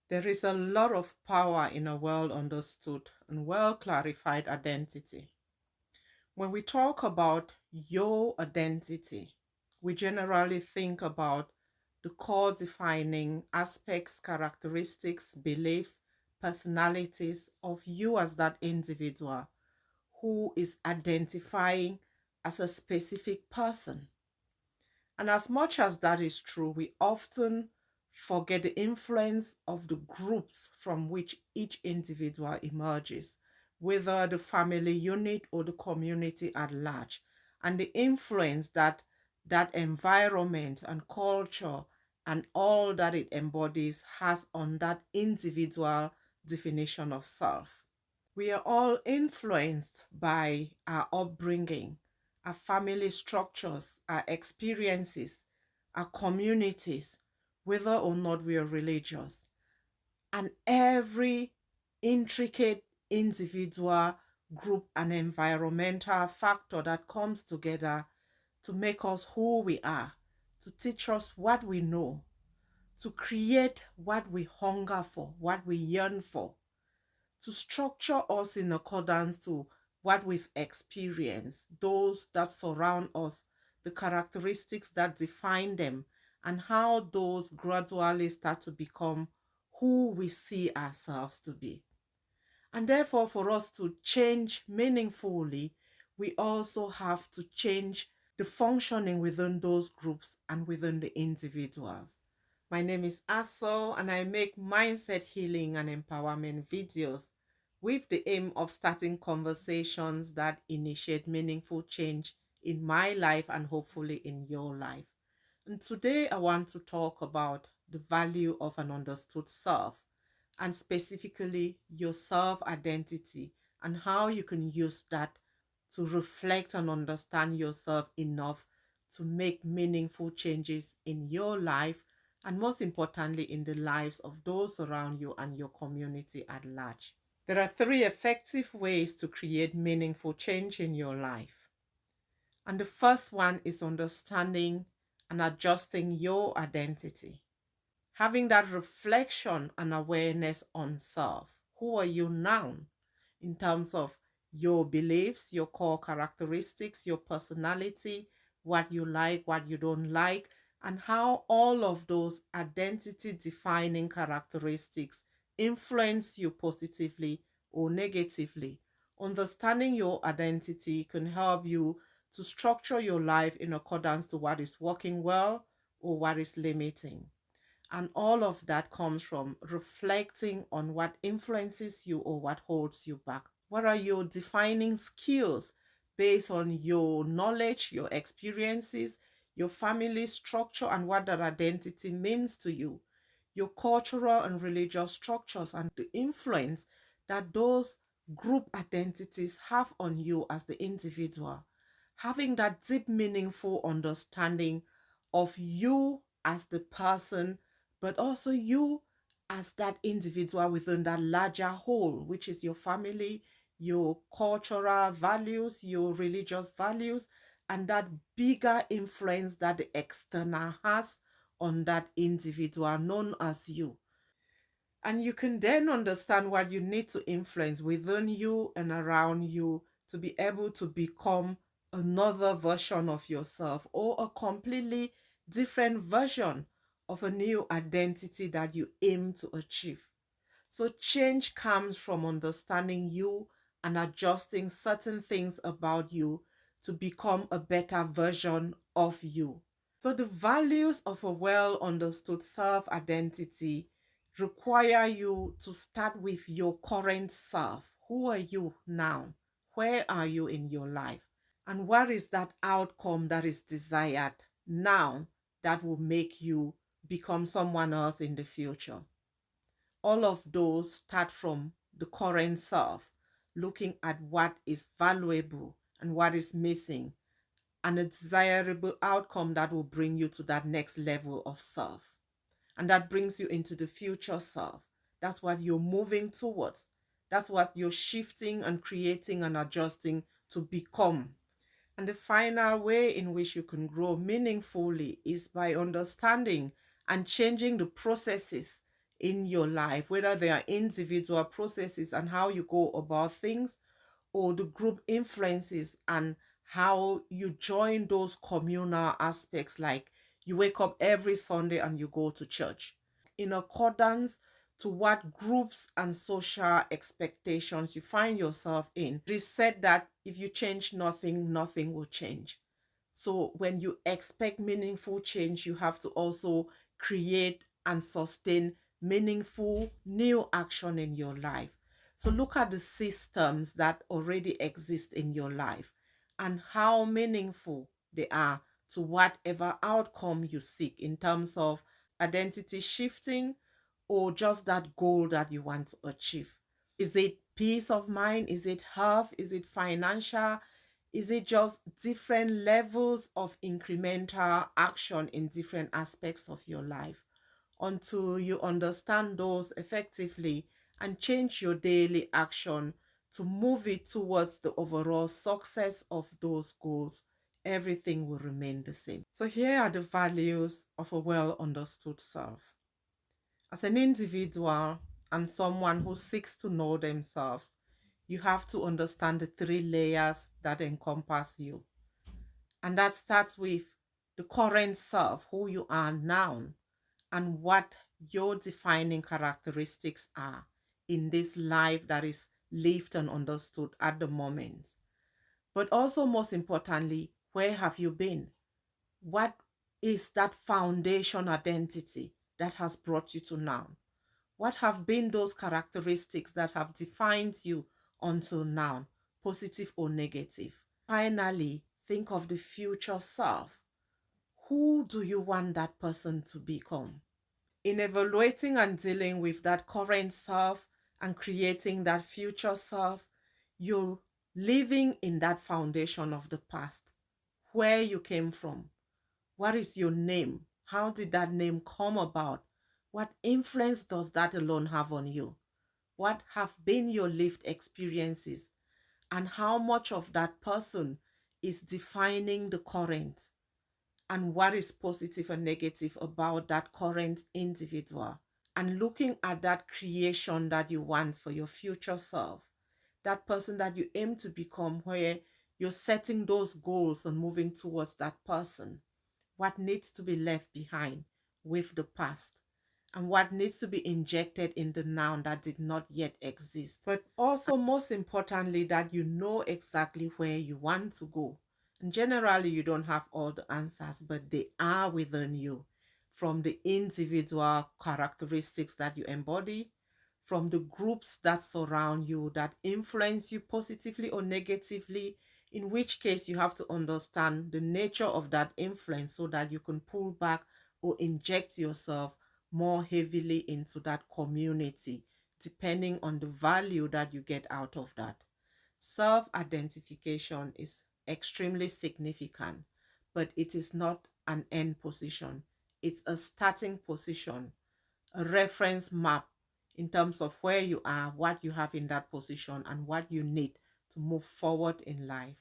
There is a lot of power in a well understood and well clarified identity. When we talk about your identity, we generally think about the core defining aspects, characteristics, beliefs, personalities of you as that individual who is identifying as a specific person. And as much as that is true, we often forget the influence of the groups from which each individual emerges, whether the family unit or the community at large, and the influence that that environment and culture and all that it embodies has on that individual definition of self. We are all influenced by our upbringing, our family structures, our experiences, our communities, whether or not we are religious, and every intricate individual, group, and environmental factor that comes together to make us who we are, to teach us what we know, to create what we hunger for, what we yearn for, to structure us in accordance to what we've experienced, those that surround us, the characteristics that define them, and how those gradually start to become who we see ourselves to be. And therefore, for us to change meaningfully, we also have to change the functioning within those groups and within the individuals. My name is Aso, and I make mindset healing and empowerment videos with the aim of starting conversations that initiate meaningful change in my life and hopefully in your life. And today I want to talk about the value of an understood self, and specifically your self identity and how you can use that to reflect and understand yourself enough to make meaningful changes in your life, and most importantly in the lives of those around you and your community at large. There are three effective ways to create meaningful change in your life. And the first one is understanding and adjusting your identity. Having that reflection and awareness on self. Who are you now in terms of your beliefs, your core characteristics, your personality, what you like, what you don't like, and how all of those identity defining characteristics influence you positively or negatively. Understanding your identity can help you to structure your life in accordance to what is working well or what is limiting. And all of that comes from reflecting on what influences you or what holds you back. What are your defining skills based on your knowledge, your experiences, your family structure, and what that identity means to you? Your cultural and religious structures and the influence that those group identities have on you as the individual. Having that deep, meaningful understanding of you as the person, but also you as that individual within that larger whole, which is your family, your cultural values, your religious values, and that bigger influence that the external has on that individual known as you. And you can then understand what you need to influence within you and around you to be able to become another version of yourself or a completely different version of a new identity that you aim to achieve. So, change comes from understanding you and adjusting certain things about you to become a better version of you. So, the values of a well understood self identity require you to start with your current self. Who are you now? Where are you in your life? And what is that outcome that is desired now that will make you become someone else in the future? All of those start from the current self, looking at what is valuable and what is missing, and a desirable outcome that will bring you to that next level of self. And that brings you into the future self. That's what you're moving towards. That's what you're shifting and creating and adjusting to become. And the final way in which you can grow meaningfully is by understanding and changing the processes in your life, whether they are individual processes and how you go about things, or the group influences and how you join those communal aspects, like you wake up every Sunday and you go to church in accordance to what groups and social expectations you find yourself in. It is said that if you change nothing, nothing will change. So when you expect meaningful change, you have to also create and sustain meaningful new action in your life. So look at the systems that already exist in your life and how meaningful they are to whatever outcome you seek in terms of identity shifting or just that goal that you want to achieve. Is it peace of mind? Is it health? Is it financial? Is it just different levels of incremental action in different aspects of your life? Until you understand those effectively and change your daily action to move it towards the overall success of those goals, everything will remain the same. So, here are the values of a well understood self. As an individual and someone who seeks to know themselves, you have to understand the three layers that encompass you. And that starts with the current self, who you are now, and what your defining characteristics are in this life that is lived and understood at the moment. But also, most importantly, where have you been? What is that foundation identity that has brought you to now? What have been those characteristics that have defined you until now, positive or negative? Finally, think of the future self. Who do you want that person to become? In evaluating and dealing with that current self and creating that future self, you're living in that foundation of the past, where you came from. What is your name? How did that name come about? What influence does that alone have on you? What have been your lived experiences? And how much of that person is defining the current? And what is positive and negative about that current individual? And looking at that creation that you want for your future self, that person that you aim to become, where you're setting those goals and moving towards that person. What needs to be left behind with the past, and what needs to be injected in the now that did not yet exist. But also, most importantly, that you know exactly where you want to go. And generally, you don't have all the answers, but they are within you, from the individual characteristics that you embody, from the groups that surround you that influence you positively or negatively, in which case you have to understand the nature of that influence so that you can pull back or inject yourself more heavily into that community, depending on the value that you get out of that. Self identification is extremely significant, but it is not an end position, it's a starting position, a reference map in terms of where you are, what you have in that position, and what you need to move forward in life.